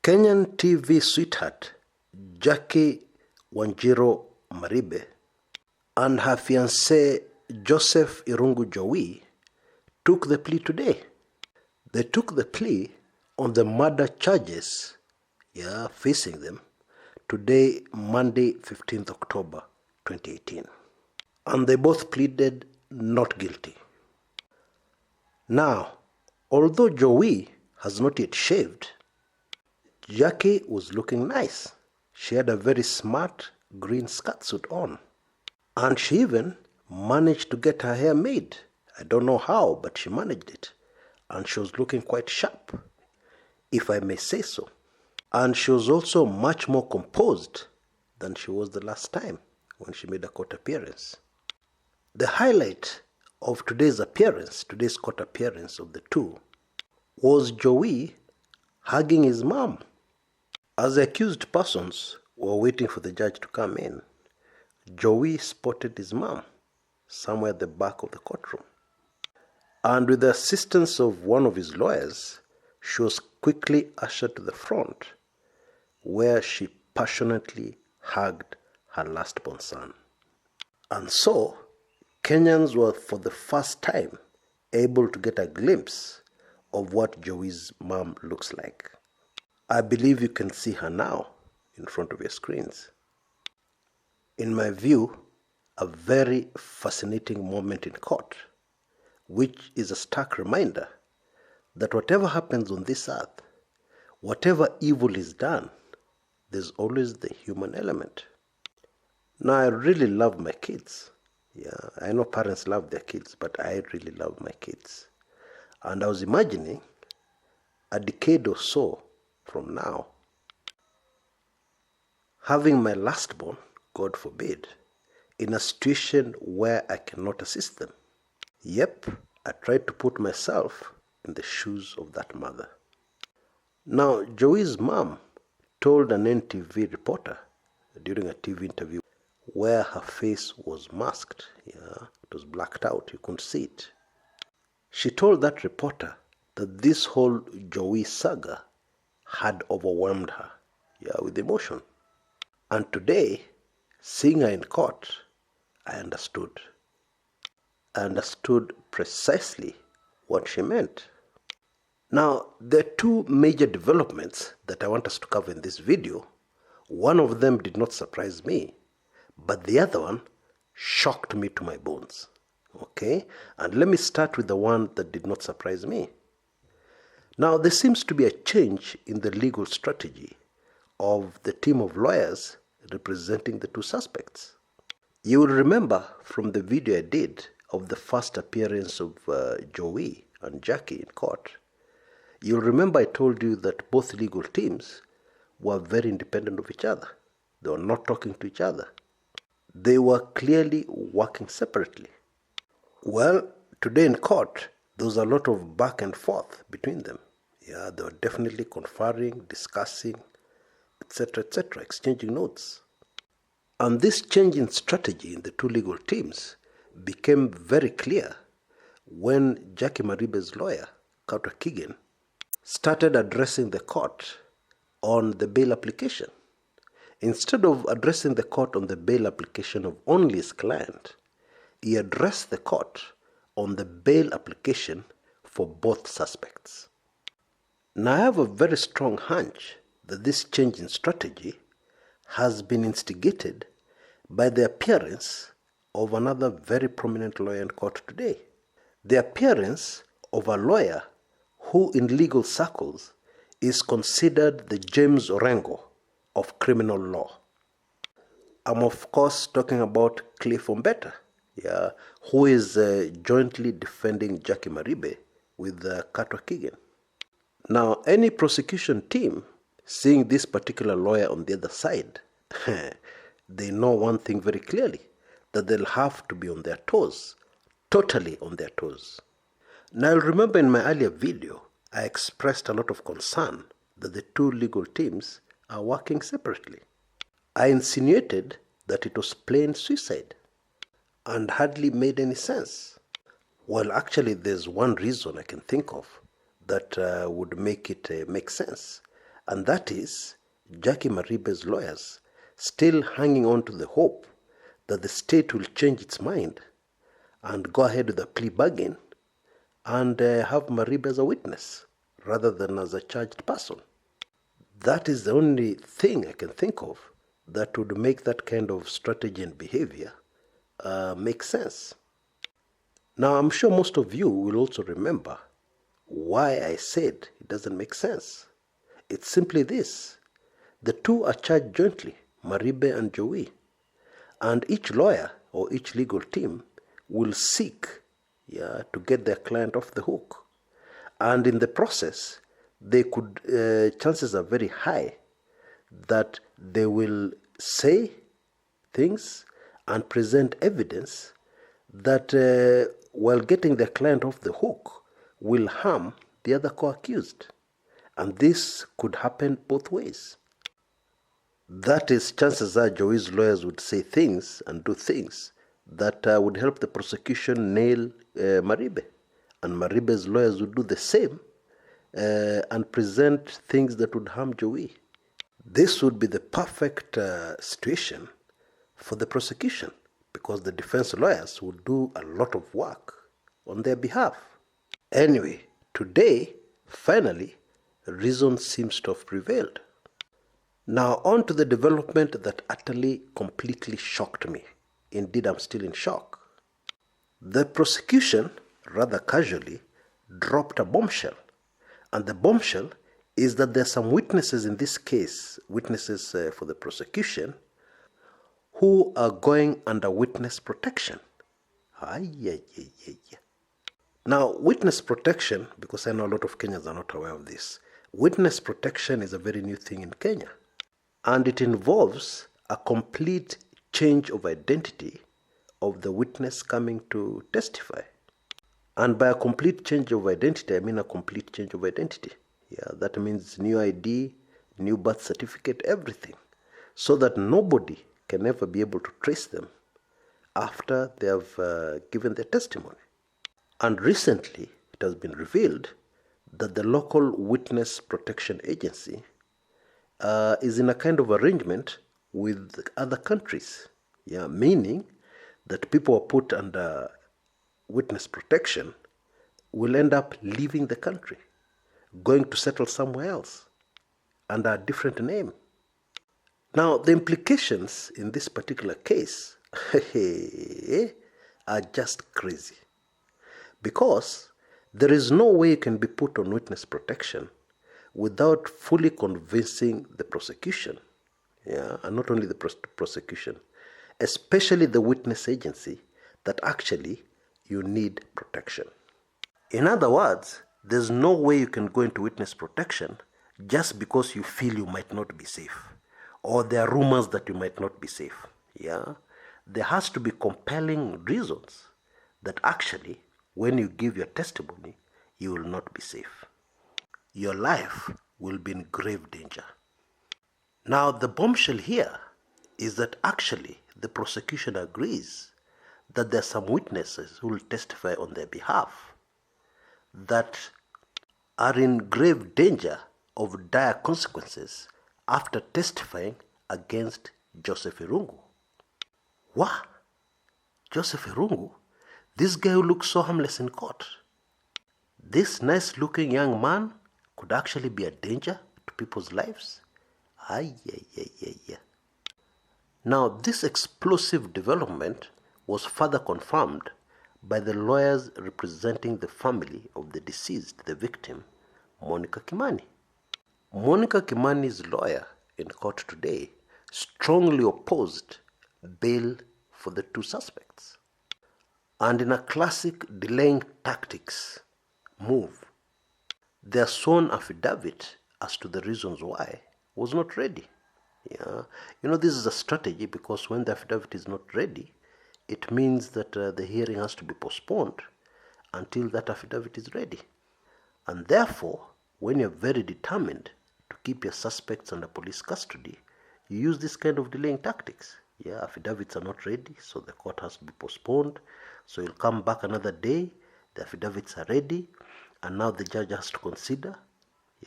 Kenyan TV sweetheart Jacque Maribe and her fiance Joseph Irungu Jowie took the plea today. They took the plea on the murder charges facing them today, Monday, 15th October 2018. And they both pleaded not guilty. Now, although Jowie has not yet shaved, Jacque was looking nice. She had a very smart green skatsuit on. And she even managed to get her hair made. I don't know how, but she managed it. And she was looking quite sharp, if I may say so. And she was also much more composed than she was the last time when she made a court appearance. The highlight of today's court appearance of the two, was Jowie hugging his mom. As the accused persons were waiting for the judge to come in, Jowie spotted his mom somewhere at the back of the courtroom. And with the assistance of one of his lawyers, she was quickly ushered to the front, where she passionately hugged her last-born son. And so, Kenyans were for the first time able to get a glimpse of what Jowie's mom looks like. I believe you can see her now in front of your screens. In my view, a very fascinating moment in court, which is a stark reminder that whatever happens on this earth, whatever evil is done, there's always the human element. Now, I really love my kids. Yeah, I know parents love their kids, but I really love my kids. And I was imagining a decade or so from now, having my lastborn, God forbid, in a situation where I cannot assist them. Yep, I tried to put myself in the shoes of that mother. Now, Jowie's mom told an NTV reporter during a TV interview where her face was masked. Yeah, it was blacked out, you couldn't see it. She told that reporter that this whole Jowie saga had overwhelmed her, with emotion. And today, seeing her in court, I understood. I understood precisely what she meant. Now, there are two major developments that I want us to cover in this video. One of them did not surprise me, but the other one shocked me to my bones. Okay? And let me start with the one that did not surprise me. Now, there seems to be a change in the legal strategy of the team of lawyers representing the two suspects. You will remember from the video I did of the first appearance of Jowie and Jacque in court, you'll remember I told you that both legal teams were very independent of each other. They were not talking to each other. They were clearly working separately. Well, today in court, there was a lot of back and forth between them. Yeah, they were definitely conferring, discussing, etc., exchanging notes. And this change in strategy in the two legal teams became very clear when Jacque Maribe's lawyer, Carter Keegan, started addressing the court on the bail application. Instead of addressing the court on the bail application of only his client, he addressed the court on the bail application for both suspects. Now, I have a very strong hunch that this change in strategy has been instigated by the appearance of another very prominent lawyer in court today. The appearance of a lawyer who in legal circles is considered the James Orengo of criminal law. I'm of course talking about Cliff Ombeta, who is jointly defending Jacque Maribe with Carter Keegan. Now, any prosecution team seeing this particular lawyer on the other side, they know one thing very clearly, that they'll have to be on their toes, totally on their toes. Now, I'll remember in my earlier video, I expressed a lot of concern that the two legal teams are working separately. I insinuated that it was plain suicide and hardly made any sense. Well, actually, there's one reason I can think of that would make it make sense. And that is Jacque Maribe's lawyers still hanging on to the hope that the state will change its mind and go ahead with a plea bargain and have Maribe as a witness rather than as a charged person. That is the only thing I can think of that would make that kind of strategy and behavior make sense. Now, I'm sure most of you will also remember why I said it doesn't make sense. It's simply this. The two are charged jointly, Maribe and Jowie, and each lawyer or each legal team will seek to get their client off the hook. And in the process, they could, chances are very high that they will say things and present evidence that while getting their client off the hook will harm the other co-accused. And this could happen both ways. That is, chances are Jowie's lawyers would say things and do things that would help the prosecution nail Maribe. And Maribe's lawyers would do the same and present things that would harm Jowie. This would be the perfect situation for the prosecution because the defense lawyers would do a lot of work on their behalf. Anyway, today, finally, reason seems to have prevailed. Now on to the development that utterly, completely shocked me. Indeed, I'm still in shock. The prosecution, rather casually, dropped a bombshell. And the bombshell is that there are some witnesses in this case, witnesses for the prosecution, who are going under witness protection. Now, witness protection, because I know a lot of Kenyans are not aware of this, witness protection is a very new thing in Kenya. And it involves a complete change of identity of the witness coming to testify. And by a complete change of identity, I mean a complete change of identity. Yeah, that means new ID, new birth certificate, everything. So that nobody can ever be able to trace them after they have given their testimony. And recently, it has been revealed that the local witness protection agency is in a kind of arrangement with other countries. Yeah, meaning that people who are put under witness protection will end up leaving the country, going to settle somewhere else under a different name. Now, the implications in this particular case are just crazy. Because there is no way you can be put on witness protection without fully convincing the prosecution, and not only the prosecution, especially the witness agency, that actually you need protection. In other words, there's no way you can go into witness protection just because you feel you might not be safe, or there are rumors that you might not be safe. There has to be compelling reasons that actually, when you give your testimony, you will not be safe. Your life will be in grave danger. Now, the bombshell here is that actually the prosecution agrees that there are some witnesses who will testify on their behalf that are in grave danger of dire consequences after testifying against Joseph Irungu. What? Joseph Irungu? This guy who looks so harmless in court. This nice-looking young man could actually be a danger to people's lives? Now, this explosive development was further confirmed by the lawyers representing the family of the deceased, the victim, Monica Kimani. Monica Kimani's lawyer in court today strongly opposed bail for the two suspects. And in a classic delaying tactics move, their sworn affidavit as to the reasons why was not ready. This is a strategy because when the affidavit is not ready, it means that the hearing has to be postponed until that affidavit is ready. And therefore, when you're very determined to keep your suspects under police custody, you use this kind of delaying tactics. Affidavits are not ready, so the court has to be postponed. So you'll come back another day, the affidavits are ready, and now the judge has to consider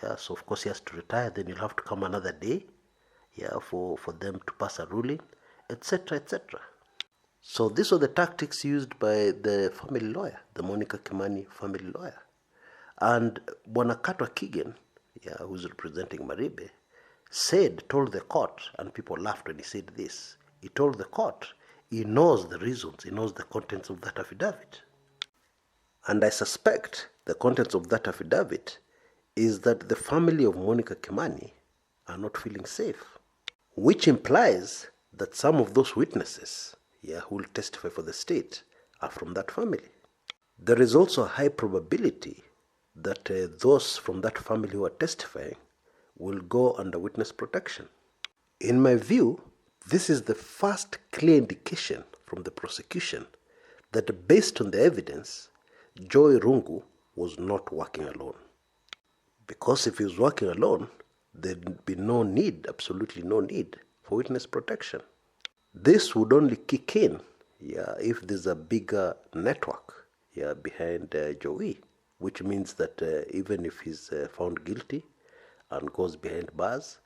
Yeah, so of course he has to retire, then he'll have to come another day, yeah, for them to pass a ruling, etc., etc. So these were the tactics used by the family lawyer, the Monica Kimani family lawyer. And Bwanakatwa Kigen, yeah, who's representing Maribe, told the court, and people laughed when he said this, he told the court he knows the reasons, he knows the contents of that affidavit. And I suspect the contents of that affidavit is that the family of Monica Kimani are not feeling safe, which implies that some of those witnesses, yeah, who will testify for the state are from that family. There is also a high probability that those from that family who are testifying will go under witness protection. In my view, this is the first clear indication from the prosecution that based on the evidence, Joseph Irungu was not working alone. Because if he was working alone, there'd be no need, absolutely no need, for witness protection. This would only kick in, yeah, if there's a bigger network, yeah, behind Jowie, which means that even if he's found guilty and goes behind bars,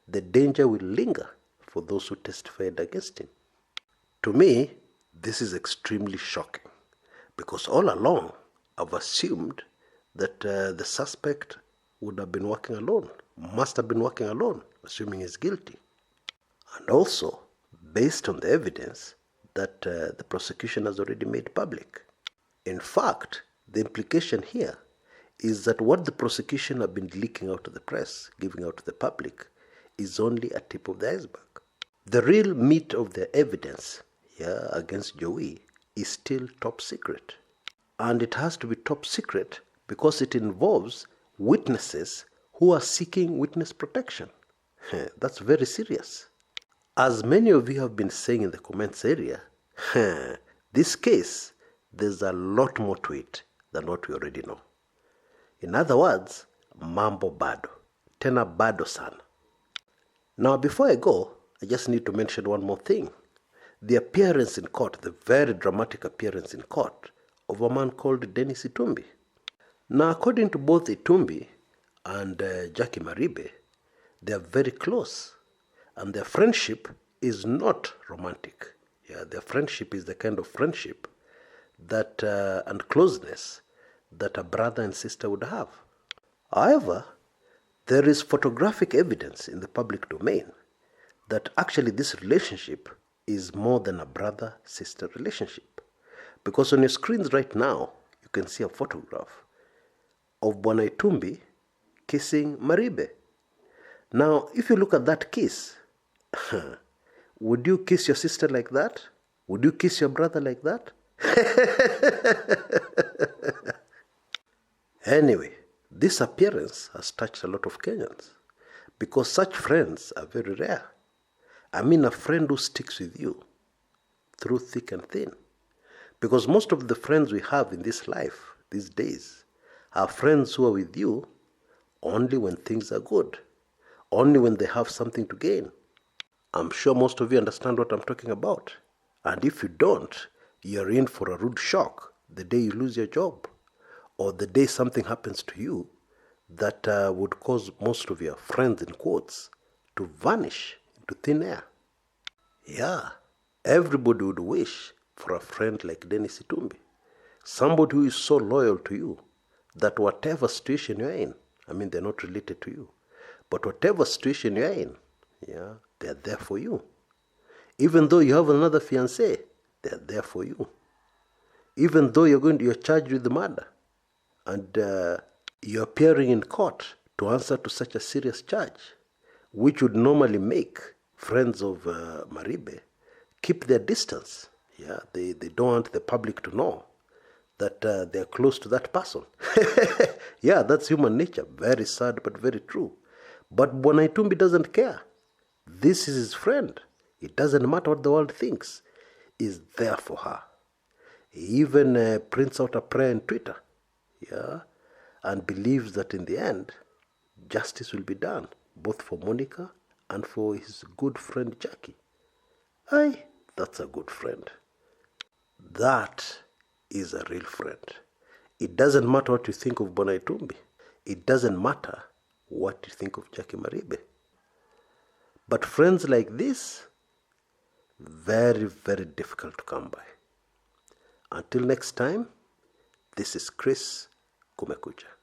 the danger will linger for those who testified against him. To me, this is extremely shocking, because all along I've assumed that the suspect would have been working alone, must have been working alone, assuming he's guilty. And also, based on the evidence that the prosecution has already made public. In fact, the implication here is that what the prosecution have been leaking out to the press, giving out to the public, is only a tip of the iceberg. The real meat of the evidence, yeah, against Jowie is still top secret. And it has to be top secret because it involves witnesses who are seeking witness protection. That's very serious. As many of you have been saying in the comments area, this case, there's a lot more to it than what we already know. In other words, mambo bado, tena bado sana. Now before I go, I just need to mention one more thing. The appearance in court, the very dramatic appearance in court of a man called Dennis Itumbi. Now according to both Itumbi and Jacque Maribe, they are very close. And their friendship is not romantic. Yeah, their friendship is the kind of friendship that and closeness that a brother and sister would have. However, there is photographic evidence in the public domain that actually this relationship is more than a brother-sister relationship. Because on your screens right now, you can see a photograph of Bwana Itumbi kissing Maribe. Now, if you look at that kiss, would you kiss your sister like that? Would you kiss your brother like that? Anyway, this appearance has touched a lot of Kenyans because such friends are very rare. I mean a friend who sticks with you through thick and thin. Because most of the friends we have in this life these days are friends who are with you only when things are good, only when they have something to gain. I'm sure most of you understand what I'm talking about. And if you don't, you're in for a rude shock the day you lose your job or the day something happens to you that would cause most of your friends, in quotes, to vanish into thin air. Yeah, everybody would wish for a friend like Dennis Itumbi. Somebody who is so loyal to you that whatever situation you're in, I mean, they're not related to you, but whatever situation you're in, yeah, they're there for you. Even though you have another fiance, they're there for you. Even though you're charged with murder and you're appearing in court to answer to such a serious charge, which would normally make friends of Maribe keep their distance. Yeah, they don't want the public to know that they're close to that person. Yeah, that's human nature. Very sad, but very true. But Bwana Itumbi doesn't care. This is his friend. It doesn't matter what the world thinks. He's there for her. He even prints out a prayer on Twitter, yeah, and believes that in the end, justice will be done, both for Monica and for his good friend Jackie. Aye, that's a good friend. That is a real friend. It doesn't matter what you think of Bwana Itumbi. It doesn't matter what you think of Jacque Maribe. But friends like this, very, very difficult to come by. Until next time, this is Chris Kumekucha.